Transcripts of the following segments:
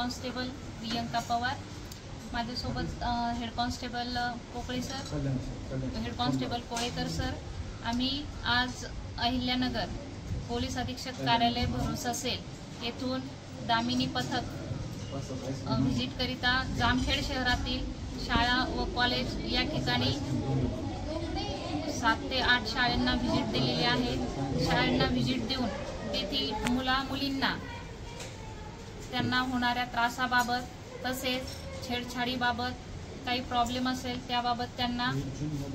Constable Priyanka Pawar, माझ्यासोबत head constable Pokale sir, head constable Kolekar sir. आम्ही आज अहिल्यानगर पोलीस अधीक्षक कार्यालय भरोसा सेल येथून दामिनी पथक व्हिजिट करिता जामखेड शहरातील शाळा व कॉलेज या ठिकाणी 7 ते 8 शाळांना व्हिजिट दिलेली आहे। शाळांना व्हिजिट देऊन तेथील मुलींना त्यांना होणाऱ्या त्रासाबाबत तसेच छेडछाडीबाबत काही प्रॉब्लेम असेल त्याबाबत त्यांना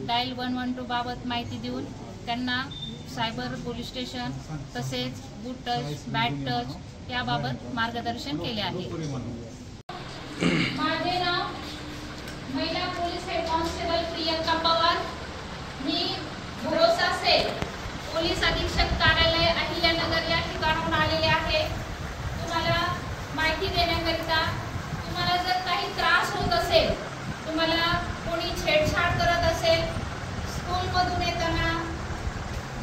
डायल 112 बाबत माहिती देऊन त्यांना सायबर पोलीस स्टेशन तसेच गुड टच बॅड टच याबाबत मार्गदर्शन केले आहे। माझे नाव महिला police head constable Priyanka Pawar, मी भरोसा सेल पोलीस अधीक्षक कार्यालय अहिल्यानगर या ठिकाणाहून आलेले आहे। तुम्हाला माहिती देण्याकरिता तुम्हाला जर काही त्रास होत असेल, तुम्हाला कोणी छेडछाड करत असेल, स्कूलमधून येताना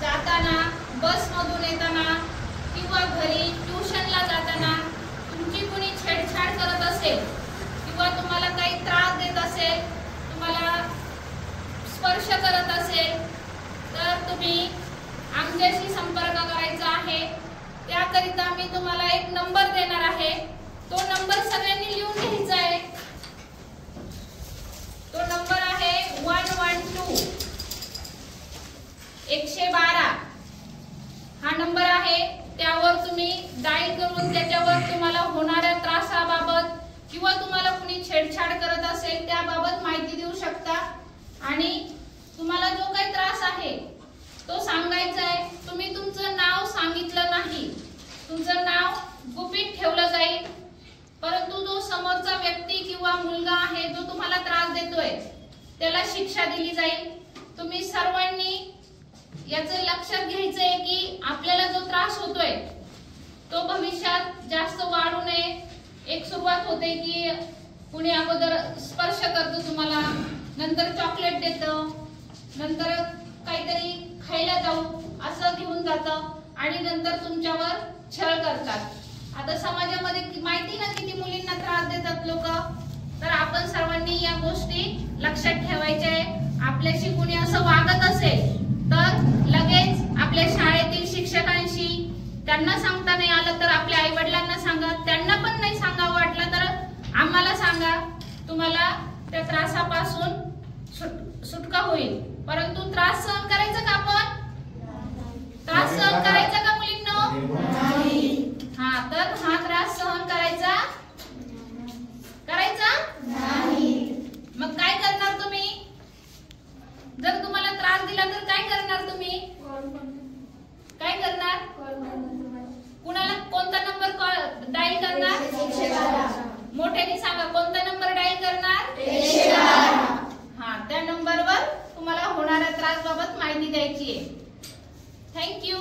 जाताना, बसमधून येताना किंवा घरी ट्यूशनला जाताना तुमची कोणी छेडछाड करत असेल किंवा तुम्हाला काही त्रास देत असेल, तुम्हाला स्पर्श करत असेल तर तुम्ही आमच्याशी संपर्क करायचा आहे। त्याकरिता मी तुम्हाला एक नंबर देणार आहे, तो नंबर सगळ्यांनी लिहून घ्यायचा आहे। तो नंबर आहे 112 112 हा नंबर आहे। त्यावर तुम्ही डायल करून त्याच्यावर तुम्हाला होणाऱ्या त्रासाबाबत किंवा तुम्हाला कुणी छेडछाड करत असेल त्याबाबत माहिती देऊ शकता आणि तुम्हाला जो काही त्रास आहे तो सांगायचा आहे। तुम्ही तुमचं नाव सांगितलं नाही, तुमचं नाव गुपित ठेवलं जाईल, परंतु जो समोरचा व्यक्ती किंवा मुलगा आहे जो तुम्हाला त्रास देतोय त्याला शिक्षा दिली जाईल। तुम्ही सर्वांनी याचं लक्षात घ्यायचंय की आपल्याला जो त्रास होतोय तो भविष्यात जास्त वाढू नये। एक सुरुवात होते की कुणी अगोदर स्पर्श करतो तुम्हाला, नंतर चॉकलेट देतं, नंतर काहीतरी खायला जाऊ असं घेऊन जातं आणि नंतर तुमच्यावर छळ करतात। आता समाजामध्ये माहिती ना किती मुलींना त्रास देतात लोक, तर आपण सर्वांनी या गोष्टी लक्षात ठेवायच्या आहे। आपल्याशी कुणी असं वागत असेल तर लगेच आपल्या शाळेतील शिक्षकांशी, त्यांना सांगता नाही आलं तर आपल्या आई वडिलांना सांगा, त्यांना पण नाही सांगावं वाटलं तर आम्हाला सांगा। तुम्हाला त्या त्रासापासून सुटका होईल, परंतु त्रास सहन करायचा का आपण? त्रास सहन करायचा का मुलींनो? हा, तर हा त्रास सहन करायचा नाही। मग काय करणार तुम्ही? जर तुम्हाला त्रास दिला तर काय करणार तुम्ही? काय करणार? कुणाला कोणता नंबर डायल करणार? मोठ्याने सांगा, कोणता नंबर डायल करणार? 112। हा, त्या नंबरवर तुम्हाला होणाऱ्या त्रास बाबत माहिती द्यायची आहे। थँक्यू।